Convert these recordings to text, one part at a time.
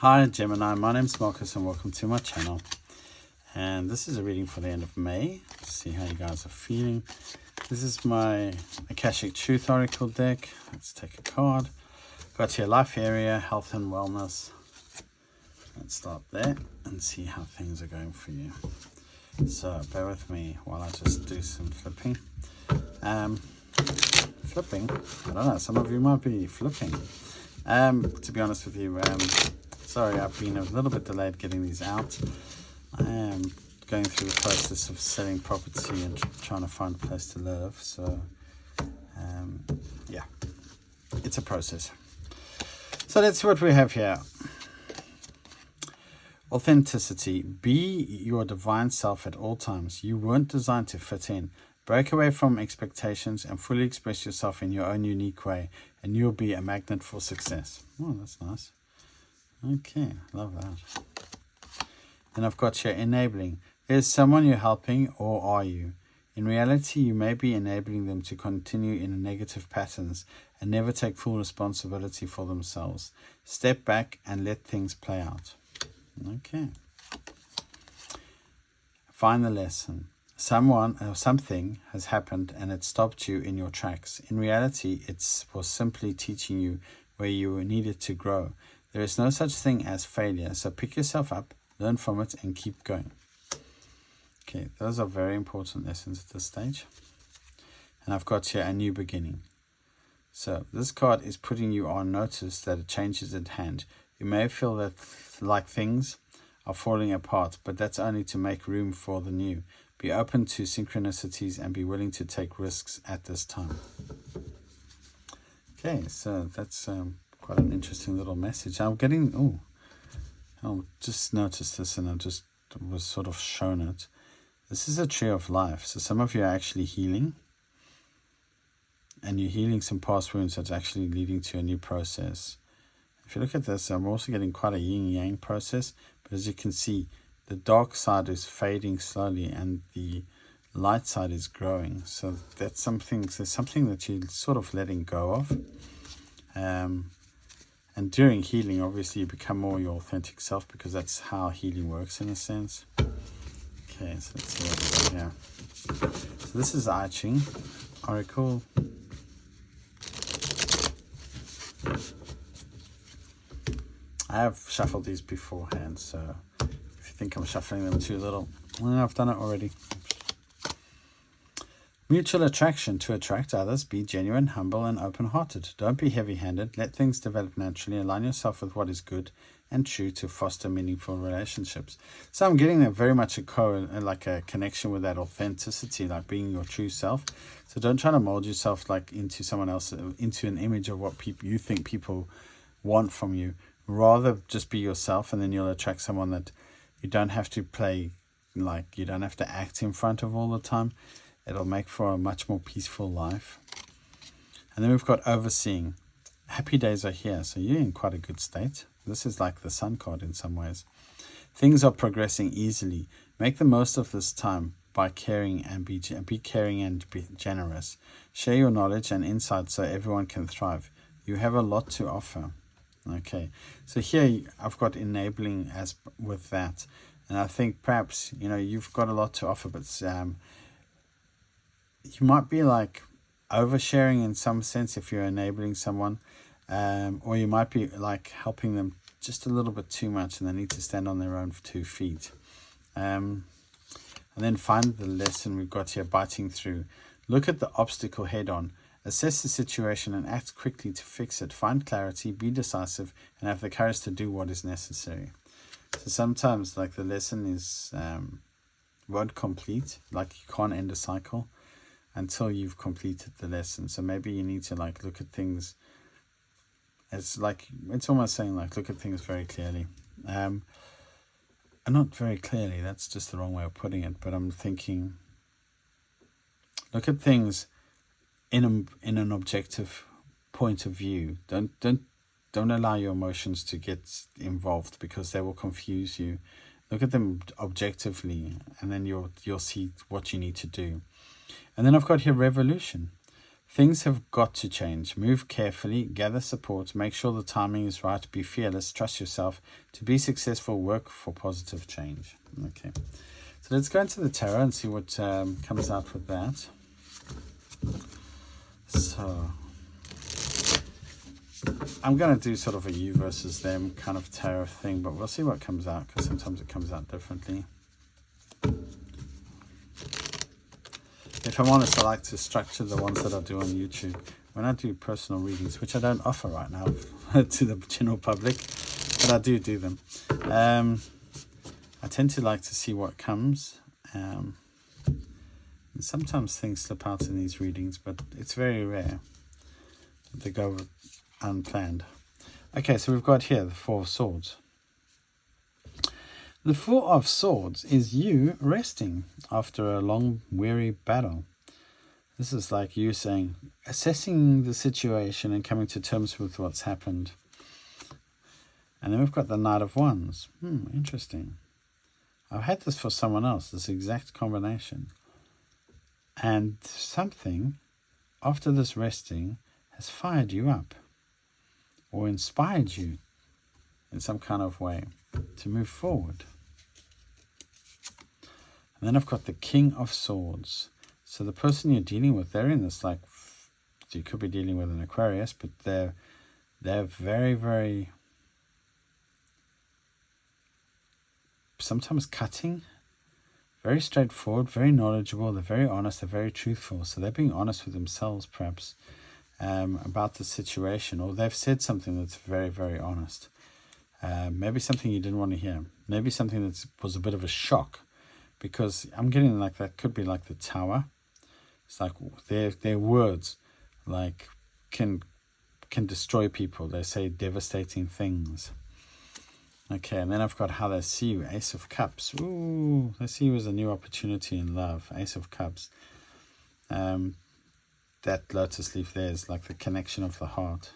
Hi Gemini, my name's Marcus and welcome to my channel. And this is a reading for the end of May. Let's see how you guys are feeling. This is my Akashic Truth Oracle deck. Let's take a card. Got here life area, health and wellness. Let's start there and see how things are going for you. So bear with me while I just do some flipping. Flipping? I don't know, some of you might be flipping. To be honest with you, sorry, I've been a little bit delayed getting these out. I am going through the process of selling property and trying to find a place to live. So, yeah, it's a process. So let's see what we have here. Authenticity. Be your divine self at all times. You weren't designed to fit in. Break away from expectations and fully express yourself in your own unique way, and you'll be a magnet for success. Oh, that's nice. Okay, love that. And I've got here enabling. Is someone you're helping, or are you? In reality, you may be enabling them to continue in negative patterns and never take full responsibility for themselves. Step back and let things play out. Okay. Find the lesson. Someone or something has happened and it stopped you in your tracks. In reality, it was simply teaching you where you needed to grow. There is no such thing as failure, so pick yourself up, learn from it, and keep going. Okay, those are very important lessons at this stage. And I've got here a new beginning. So this card is putting you on notice that a change is at hand. You may feel that like things are falling apart, but that's only to make room for the new. Be open to synchronicities and be willing to take risks at this time. Okay, so that's quite an interesting little message. I'm getting, I'll just notice this and I just was sort of shown it. This is a tree of life. So some of you are actually healing. And you're healing some past wounds that's actually leading to a new process. If you look at this, I'm also getting quite a yin-yang process. But as you can see, the dark side is fading slowly and the light side is growing. So that's something, there's something that you're sort of letting go of. And during healing, obviously, you become more your authentic self because that's how healing works in a sense. Okay, so let's see what we got here. So this is I Ching Oracle. I have shuffled these beforehand, so if you think I'm shuffling them too little, well, I've done it already. Mutual attraction. To attract others, be genuine, humble, and open-hearted. Don't be heavy-handed. Let things develop naturally. Align yourself with what is good and true to foster meaningful relationships. So I'm getting a very much a connection with that authenticity, like being your true self. So don't try to mold yourself like into someone else, into an image of what you think people want from you. Rather just be yourself, and then you'll attract someone that you don't have to play, like you don't have to act in front of all the time. It'll make for a much more peaceful life. And then we've got overseeing. Happy days are here, so you're in quite a good state. This is like the sun card in some ways. Things are progressing easily. Make the most of this time by caring and be caring and be generous. Share your knowledge and insight so everyone can thrive. You have a lot to offer. Okay, so here I've got enabling as with that, and I think perhaps you've got a lot to offer, but you might be like oversharing in some sense if you're enabling someone, or you might be like helping them just a little bit too much, and they need to stand on their own 2 feet. And then find the lesson we've got here, biting through. Look at the obstacle head on. Assess the situation and act quickly to fix it. Find clarity, be decisive, and have the courage to do what is necessary. So sometimes like the lesson is won't complete, like you can't end a cycle until you've completed the lesson. So maybe you need to like look at things as like, it's almost saying like look at things very clearly. And not very clearly, that's just the wrong way of putting it, but I'm thinking look at things in an objective point of view. Don't allow your emotions to get involved because they will confuse you. Look at them objectively, and then you'll see what you need to do. And then I've got here revolution. Things have got to change. Move carefully, gather support, make sure the timing is right, be fearless, trust yourself. To be successful, work for positive change. Okay, so let's go into the tarot and see what comes out with that. So I'm going to do sort of a you versus them kind of tarot thing, but we'll see what comes out, because sometimes it comes out differently. If I'm honest, I like to structure the ones that I do on YouTube. When I do personal readings, which I don't offer right now to the general public, but I do them. I tend to like to see what comes. And sometimes things slip out in these readings, but it's very rare that they go unplanned. Okay, so we've got here the Four of Swords. The Four of Swords is you resting after a long, weary battle. This is like you saying, assessing the situation and coming to terms with what's happened. And then we've got the Knight of Wands. Interesting. I've had this for someone else, this exact combination. And something, after this resting, has fired you up or inspired you in some kind of way to move forward. And then I've got the King of Swords. So the person you're dealing with, they're in this, like, you could be dealing with an Aquarius, but they're very, very, sometimes cutting, very straightforward, very knowledgeable. They're very honest. They're very truthful. So they're being honest with themselves, perhaps, about the situation, or they've said something that's very, very honest. Maybe something you didn't want to hear. Maybe something that was a bit of a shock. Because I'm getting like that could be like the Tower. It's like their words like can destroy people. They say devastating things. Okay, and then I've got how they see you, Ace of Cups. Ooh, they see you as a new opportunity in love, Ace of Cups. That lotus leaf there is like the connection of the heart.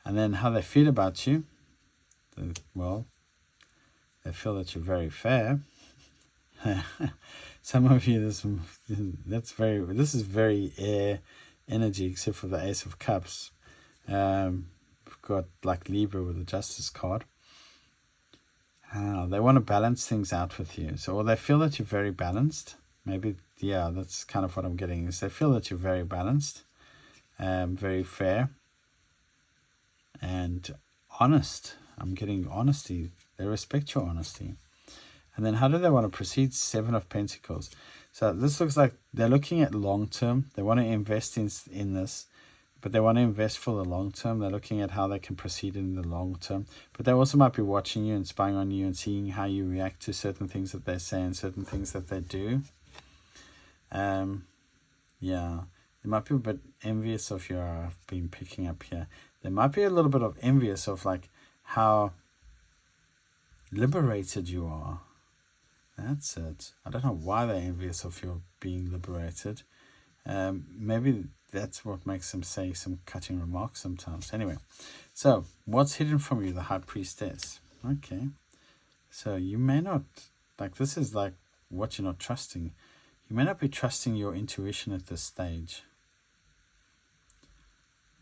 And then how they feel about you. Well, they feel that you're very fair. Some of you, this is very air energy, except for the Ace of Cups. We've got like Libra with the Justice card. They want to balance things out with you. So, or they feel that you're very balanced. Maybe, yeah, that's kind of what I'm getting. Is they feel that you're very balanced, very fair, and honest. I'm getting honesty. They respect your honesty. And then how do they want to proceed? Seven of Pentacles. So this looks like they're looking at long term. They want to invest in this, but they want to invest for the long term. They're looking at how they can proceed in the long term. But they also might be watching you and spying on you and seeing how you react to certain things that they say and certain things that they do. Yeah, they might be a bit envious of you. I've been picking up here. There might be a little bit of envious of like how liberated you are. That's it. I don't know why they're envious of your being liberated. Maybe that's what makes them say some cutting remarks sometimes. Anyway, so what's hidden from you? The High Priestess. Okay, so you may not, like, this is like what you're not trusting. You may not be trusting your intuition at this stage.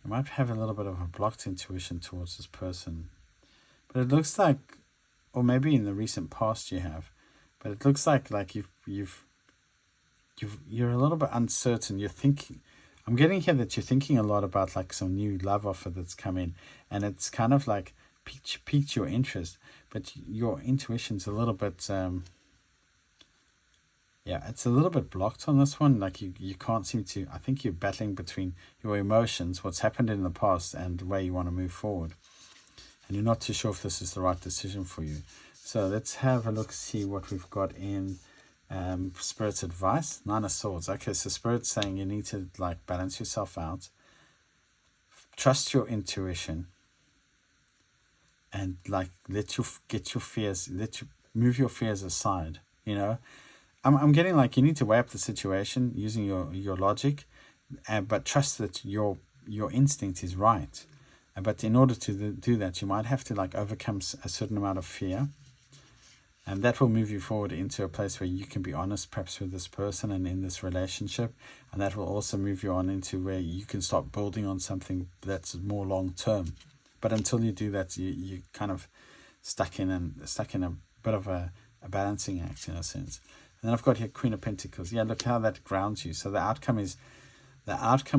You might have a little bit of a blocked intuition towards this person. But it looks like, or maybe in the recent past you have, but it looks like you're a little bit uncertain. You're thinking, I'm getting here that you're thinking a lot about like some new love offer that's come in, and it's kind of like piqued your interest, but your intuition's a little bit, it's a little bit blocked on this one. Like you can't seem to, I think you're battling between your emotions, what's happened in the past, and where you want to move forward. And you're not too sure if this is the right decision for you. So let's have a look, see what we've got in Spirit's advice. Nine of Swords. Okay, so Spirit's saying you need to like balance yourself out. Trust your intuition. And like move your fears aside. You know, I'm getting like you need to weigh up the situation using your logic, but trust that your instinct is right. But in order to do that, you might have to like overcome a certain amount of fear. And that will move you forward into a place where you can be honest perhaps with this person and in this relationship. And that will also move you on into where you can start building on something that's more long term. But until you do that, you kind of stuck in a bit of a balancing act in a sense. And then I've got here Queen of Pentacles. Yeah, look how that grounds you. So the outcome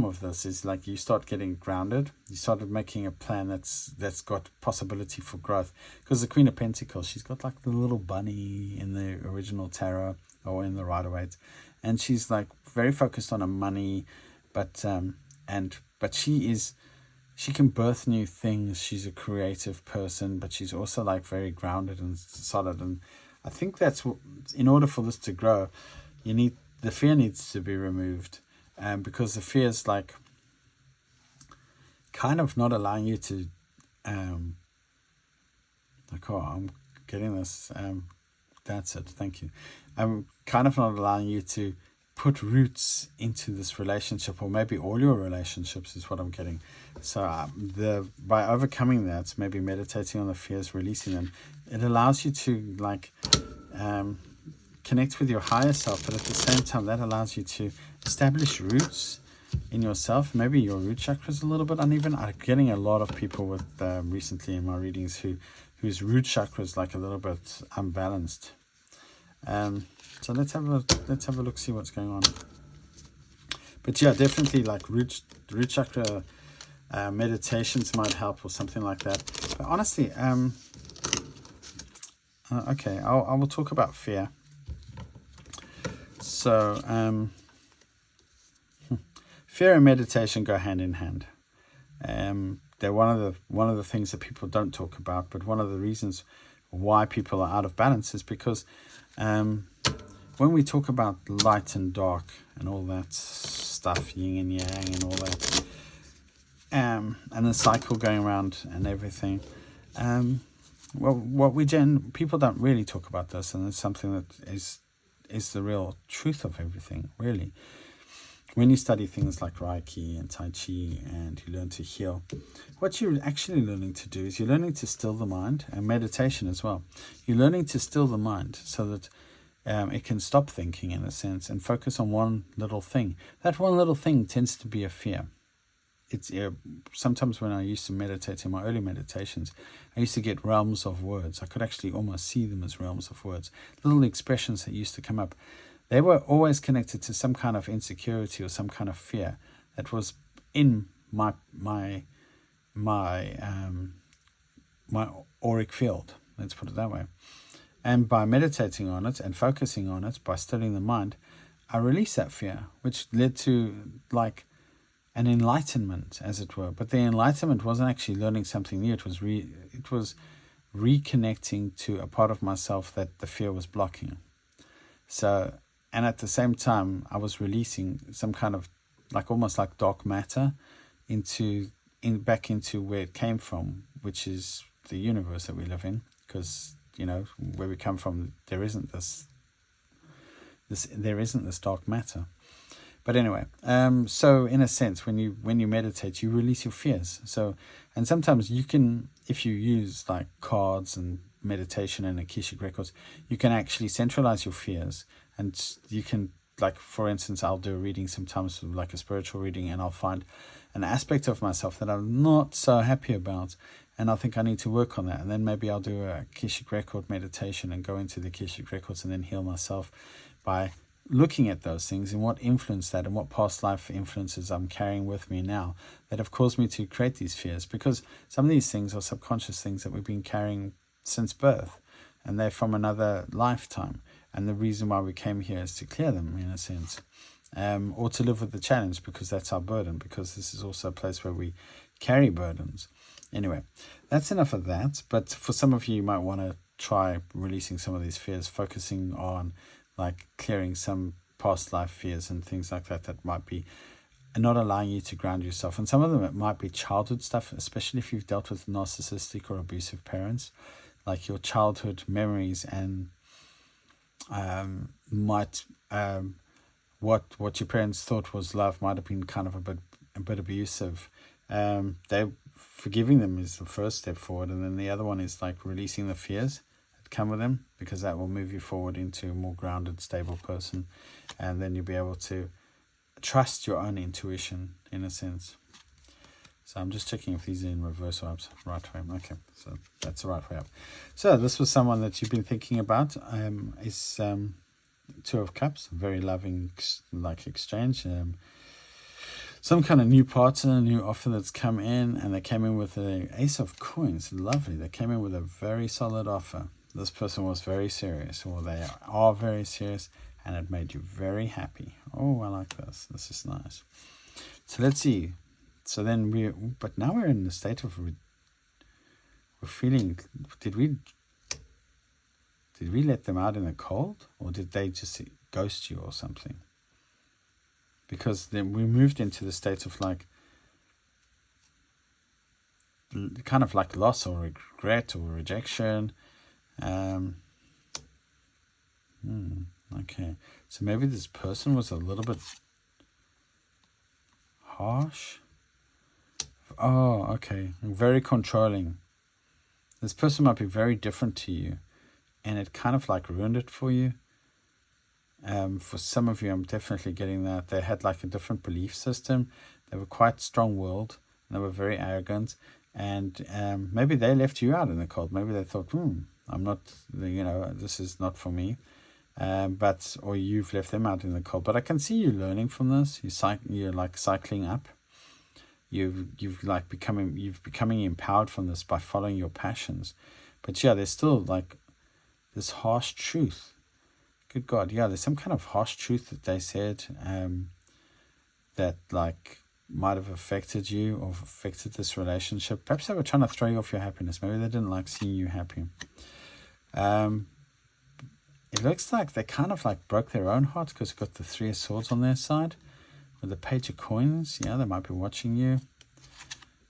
of this is like you start getting grounded. You started making a plan that's got possibility for growth. Because the Queen of Pentacles, she's got like the little bunny in the original tarot or in the Rider-Waite, and she's like very focused on her money, but she can birth new things. She's a creative person, but she's also like very grounded and solid. And I think that's what, in order for this to grow, the fear needs to be removed. Because the fear is like kind of not allowing you to I'm getting this, that's it, thank you. Kind of not allowing you to put roots into this relationship, or maybe all your relationships is what I'm getting. So by overcoming that, maybe meditating on the fears, releasing them, it allows you to like connect with your higher self, but at the same time that allows you to establish roots in yourself. Maybe your root chakra is a little bit uneven. I'm getting a lot of people with recently in my readings whose root chakra is like a little bit unbalanced. So let's have a look, see what's going on. But yeah, definitely like root chakra meditations might help or something like that. But honestly, okay, I will talk about fear. So fear and meditation go hand in hand. They're one of the things that people don't talk about, but one of the reasons why people are out of balance is because when we talk about light and dark and all that stuff, yin and yang and all that, and the cycle going around and everything, people don't really talk about this, and it's something that is the real truth of everything, really. When you study things like Reiki and Tai Chi and you learn to heal, what you're actually learning to do is you're learning to still the mind, and meditation as well. You're learning to still the mind so that it can stop thinking in a sense and focus on one little thing. That one little thing tends to be a fear. It's sometimes when I used to meditate in my early meditations, I used to get realms of words. I could actually almost see them as realms of words. Little expressions that used to come up. They were always connected to some kind of insecurity or some kind of fear that was in my auric field. Let's put it that way. And by meditating on it and focusing on it, by studying the mind, I released that fear, which led to like an enlightenment, as it were. But the enlightenment wasn't actually learning something new. It was reconnecting to a part of myself that the fear was blocking. So, and at the same time, I was releasing some kind of like almost like dark matter back into where it came from, which is the universe that we live in. Because where we come from, there isn't this dark matter. But anyway, so in a sense, when you meditate, you release your fears. So, and sometimes you can, if you use like cards and meditation and Akashic records, you can actually centralize your fears, and you can, like, for instance, I'll do a reading sometimes, like a spiritual reading, and I'll find an aspect of myself that I'm not so happy about, and I think I need to work on that. And then maybe I'll do a Akashic record meditation and go into the Akashic records and then heal myself by looking at those things and what influenced that and what past life influences I'm carrying with me now that have caused me to create these fears. Because some of these things are subconscious things that we've been carrying since birth, and they're from another lifetime. And the reason why we came here is to clear them, in a sense, or to live with the challenge, because that's our burden, because this is also a place where we carry burdens. Anyway, that's enough of that. But for some of you might want to try releasing some of these fears, focusing on like clearing some past life fears and things like that that might be not allowing you to ground yourself. And some of them, it might be childhood stuff, especially if you've dealt with narcissistic or abusive parents, like your childhood memories and what your parents thought was love might have been kind of a bit abusive. Forgiving them is the first step forward, and then the other one is like releasing the fears. come with them, because that will move you forward into a more grounded, stable person, and then you'll be able to trust your own intuition in a sense. So I'm just checking if these are in reverse or right way. Okay, so that's the right way up. So this was someone that you've been thinking about. Is Two of Cups, very loving exchange. Some kind of new partner, new offer that's come in, and they came in with an Ace of Coins. Lovely. They came in with a very solid offer. This person was very serious, or they are very serious, and it made you very happy. Oh, I like this. This is nice. So let's see. So then but now we're in the state of, we're feeling, did we let them out in the cold, or did they just ghost you or something? Because then we moved into the state of kind of like loss or regret or rejection. Okay, so maybe this person was a little bit harsh. Oh, okay, very controlling. This person might be very different to you, and it kind of ruined it for you. For some of you, I'm definitely getting that. They had a different belief system. They were quite strong-willed. They were very arrogant. And maybe they left you out in the cold. Maybe they thought, I'm not, this is not for me. Or you've left them out in the cold. But I can see you learning from this. You're cycling up. You've becoming empowered from this by following your passions. But yeah, there's still this harsh truth. Good God, yeah, there's some kind of harsh truth that they said that might have affected you or affected this relationship. Perhaps they were trying to throw you off your happiness. Maybe they didn't like seeing you happy. It looks like they kind of broke their own heart, because they've got the Three of Swords on their side with the Page of Coins. Yeah, they might be watching you,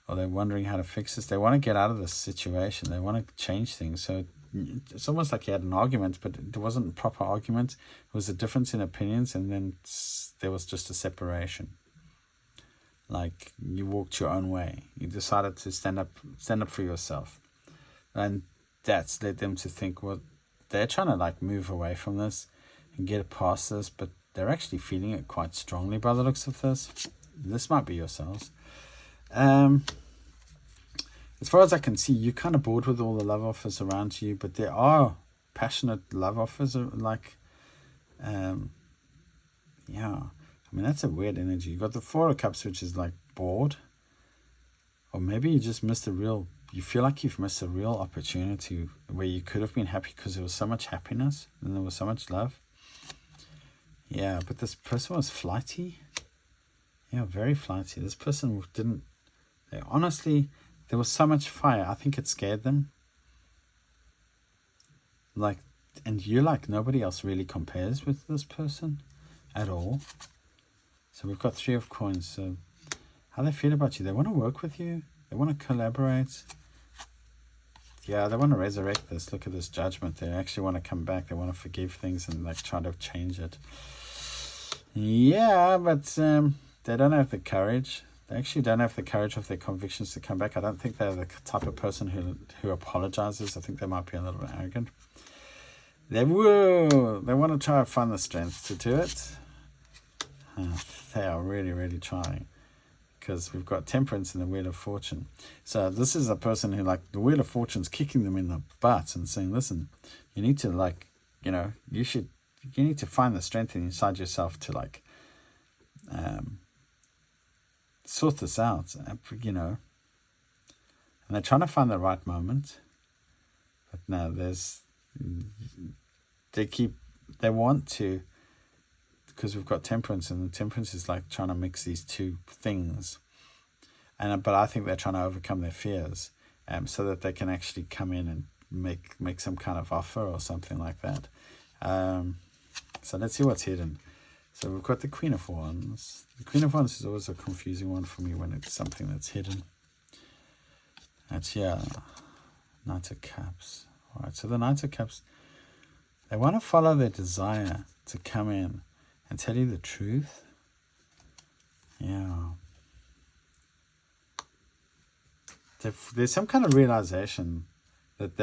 or they're wondering how to fix this. They want to get out of this situation. They want to change things. So it's almost like you had an argument, but it wasn't a proper argument. It was a difference in opinions, and then there was just a separation. You walked your own way. You decided to stand up for yourself, and that's led them to think, well, they're trying to move away from this and get past this, but they're actually feeling it quite strongly by the looks of this. This might be yourselves. As far as I can see, you're kind of bored with all the love offers around you, but there are passionate love offers. Yeah. I mean, that's a weird energy. You've got the Four of Cups, which is bored. Or maybe you just missed you feel like you've missed a real opportunity where you could have been happy, because there was so much happiness and there was so much love. Yeah, but this person was flighty. Yeah, very flighty. This person there was so much fire. I think it scared them. And you're nobody else really compares with this person at all. So we've got Three of Coins. So how they feel about you? They want to work with you. They want to collaborate. Yeah, they want to resurrect this. Look at this Judgment. They actually want to come back. They want to forgive things and try to change it. Yeah, but they don't have the courage. They actually don't have the courage of their convictions to come back. I don't think they're the type of person who apologizes. I think they might be a little bit arrogant. They want to try to find the strength to do it. They are really, really trying, because we've got Temperance and the Wheel of Fortune. So this is a person who the Wheel of Fortune's kicking them in the butt and saying, listen, you need to you need to find the strength inside yourself to sort this out, and they're trying to find the right moment. But no, they want to, because we've got Temperance, and the Temperance is trying to mix these two things, but I think they're trying to overcome their fears, so that they can actually come in and make some kind of offer or something like that. So let's see what's hidden. So we've got the Queen of Wands. The Queen of Wands is always a confusing one for me when it's something that's hidden. That's Knight of Cups. All right, so the Knight of Cups, they want to follow their desire to come in and tell you the truth. Yeah. There's some kind of realization that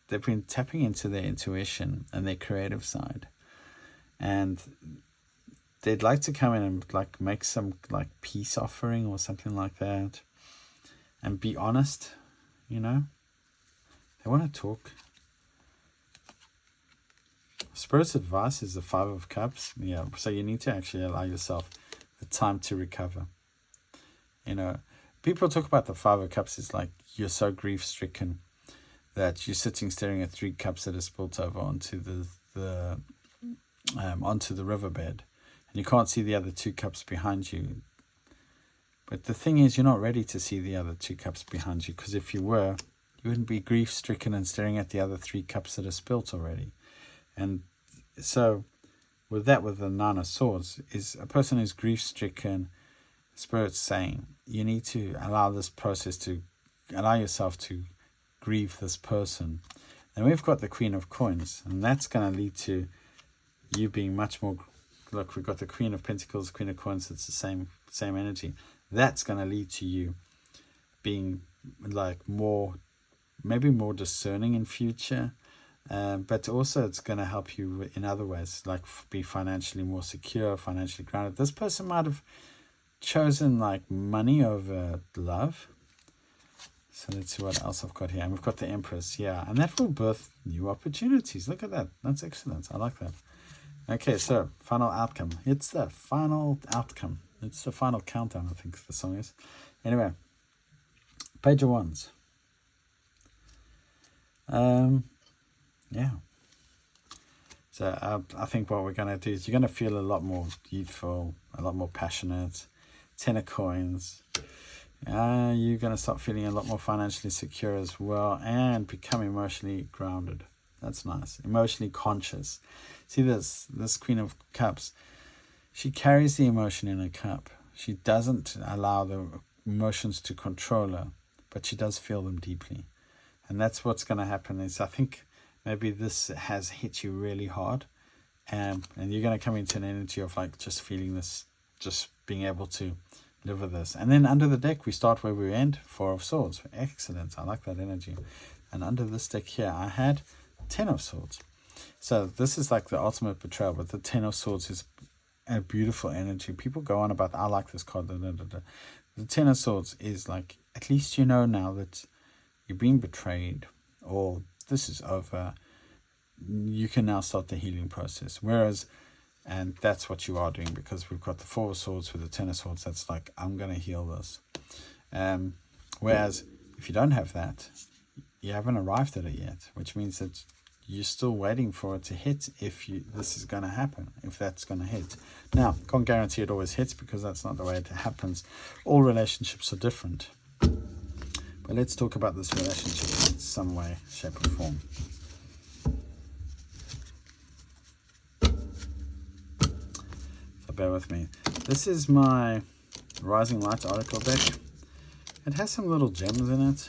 they've been tapping into their intuition and their creative side, and they'd like to come in and like make some like peace offering or something like that, and be honest. You know, they want to talk. Spirit's advice is the 5 of Cups. Yeah, so you need to actually allow yourself the time to recover. You know, people talk about the 5 of Cups is like you're so grief-stricken that you're sitting staring at 3 cups that are spilt over onto the riverbed, and you can't see the other 2 cups behind you. But the thing is, you're not ready to see the other 2 cups behind you, because if you were, you wouldn't be grief-stricken and staring at the other 3 cups that are spilt already. And so with the 9 of Swords, is a person who's grief-stricken. Spirit's saying you need to allow this process to allow yourself to grieve this person. And we've got the Queen of Coins, and that's going to lead to you being much more. Look, we've got the Queen of Pentacles, Queen of Coins. It's the same energy. That's going to lead to you being like maybe more discerning in future. But also it's going to help you in other ways, like be financially more secure, financially grounded. This person might have chosen like money over love. So let's see what else I've got here. And we've got the Empress, yeah. And that will birth new opportunities. Look at that. That's excellent. I like that. Okay, so final outcome. It's the final outcome. It's the final countdown, I think the song is. Anyway, Page of Wands. Yeah. So I think what we're going to do is you're going to feel a lot more youthful, a lot more passionate. 10 of Coins. You're going to start feeling a lot more financially secure as well, and become emotionally grounded. That's nice. Emotionally conscious. See this Queen of Cups. She carries the emotion in her cup. She doesn't allow the emotions to control her, but she does feel them deeply. And that's what's going to happen is I think maybe this has hit you really hard, and you're going to come into an energy of like just feeling this, just being able to live with this. And then under the deck, we start where we end, 4 of Swords. Excellent. I like that energy. And under this deck here, I had 10 of Swords. So this is like the ultimate betrayal, but the 10 of Swords is a beautiful energy. People go on about, I like this card. The 10 of Swords is like, at least you know now that you're being betrayed, or this is over. You can now start the healing process. Whereas, and that's what you are doing, because we've got the 4 of Swords with the 10 of Swords. That's like, I'm going to heal this. Whereas if you don't have that, you haven't arrived at it yet, which means that you're still waiting for it to hit. If this is going to happen, if that's going to hit. Now, can't guarantee it always hits, because that's not the way it happens. All relationships are different. But let's talk about this relationship in some way, shape or form. So bear with me. This is my Rising Light Oracle deck. It has some little gems in it.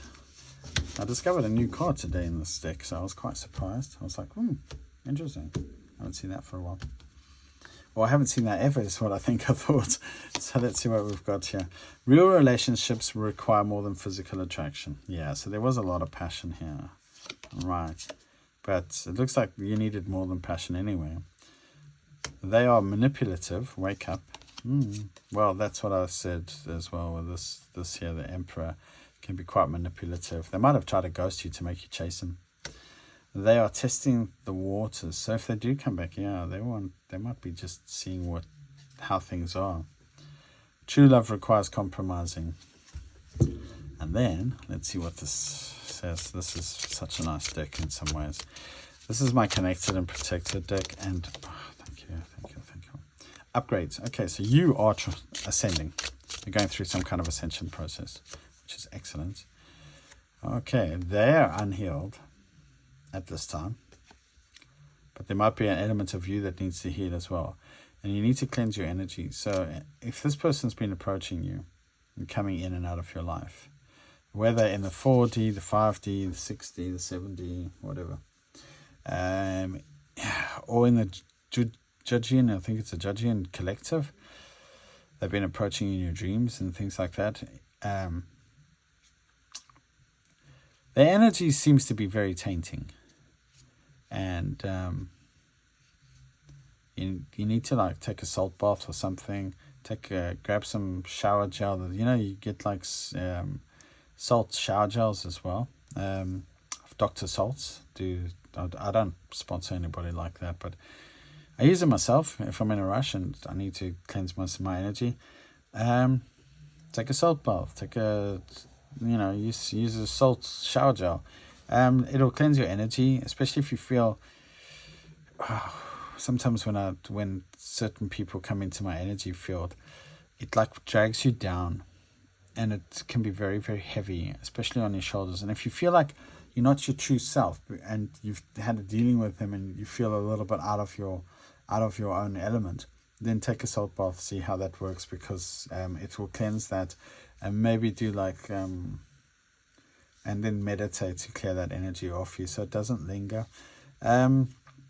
I discovered a new card today in this deck, so I was quite surprised. I was like, interesting. I haven't seen that for a while. Well, I haven't seen that ever, is what I think I thought. So let's see what we've got here. Real relationships require more than physical attraction. Yeah, so there was a lot of passion here. Right. But it looks like you needed more than passion anyway. They are manipulative. Wake up. Well, that's what I said as well with this here, the Emperor. Can be quite manipulative. They might have tried to ghost you to make you chase them. They are testing the waters. So if they do come back, yeah, they might be just seeing how things are. True love requires compromising. And then let's see what this says. This is such a nice deck in some ways. This is my Connected and Protected deck, and thank you. Upgrades. Okay, so you are ascending. You're going through some kind of ascension process, which is excellent. Okay, they're unhealed at this time, but there might be an element of you that needs to heal as well, and you need to cleanse your energy. So if this person's been approaching you and coming in and out of your life, whether in the 4D, the 5D, the 6D, the 7D, whatever, or in the Judgian, I think it's a Judgian collective, they've been approaching you in your dreams and things like that. Their energy seems to be very tainting. and you need to like take a salt bath or something. Grab some shower gel. You know, you get like salt shower gels as well. Dr. Salts I don't sponsor anybody like that, but I use it myself if I'm in a rush and I need to cleanse my energy. Take a salt bath. Use a salt shower gel. It'll cleanse your energy, especially if you feel. Sometimes when certain people come into my energy field, it like drags you down, and it can be very, very heavy, especially on your shoulders. And if you feel like you're not your true self, and you've had a dealing with them, and you feel a little bit out of your own element, then take a salt bath, see how that works, because it will cleanse that, and maybe do like and then meditate to clear that energy off you, so it doesn't linger.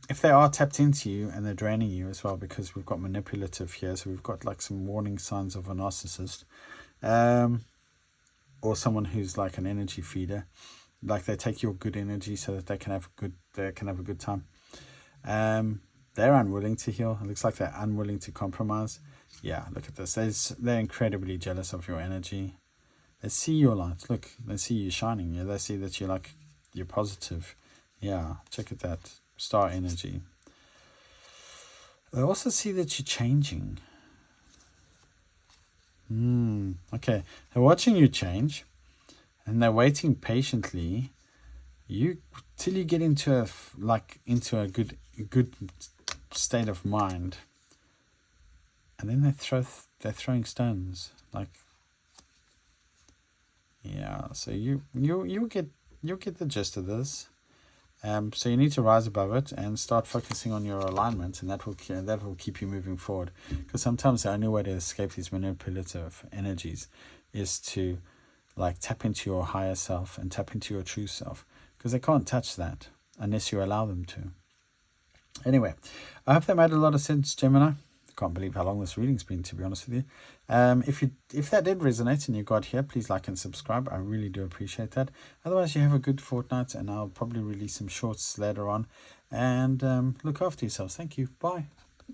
If they are tapped into you and they're draining you as well, because we've got manipulative here, so we've got like some warning signs of a narcissist, or someone who's like an energy feeder, like they take your good energy so that they can have a good time. They're unwilling to heal. It looks like they're unwilling to compromise. Yeah, look at this. They're incredibly jealous of your energy. They see your light. Look, they see you shining. Yeah, they see that you're positive. Yeah, check at that. Star energy. They also see that you're changing. Okay, they're watching you change, and they're waiting patiently till you get into a good state of mind, and then they're throwing stones. Like, yeah. So you'll get the gist of this. So you need to rise above it and start focusing on your alignment, and that will keep you moving forward. Because sometimes the only way to escape these manipulative energies is to like tap into your higher self and tap into your true self, because they can't touch that unless you allow them to. Anyway, I hope that made a lot of sense, Gemini. Can't believe how long this reading's been, to be honest with you. If that did resonate and you got here, please like and subscribe. I really do appreciate that. Otherwise, you have a good fortnight, and I'll probably release some shorts later on. And look after yourselves. Thank you. Bye.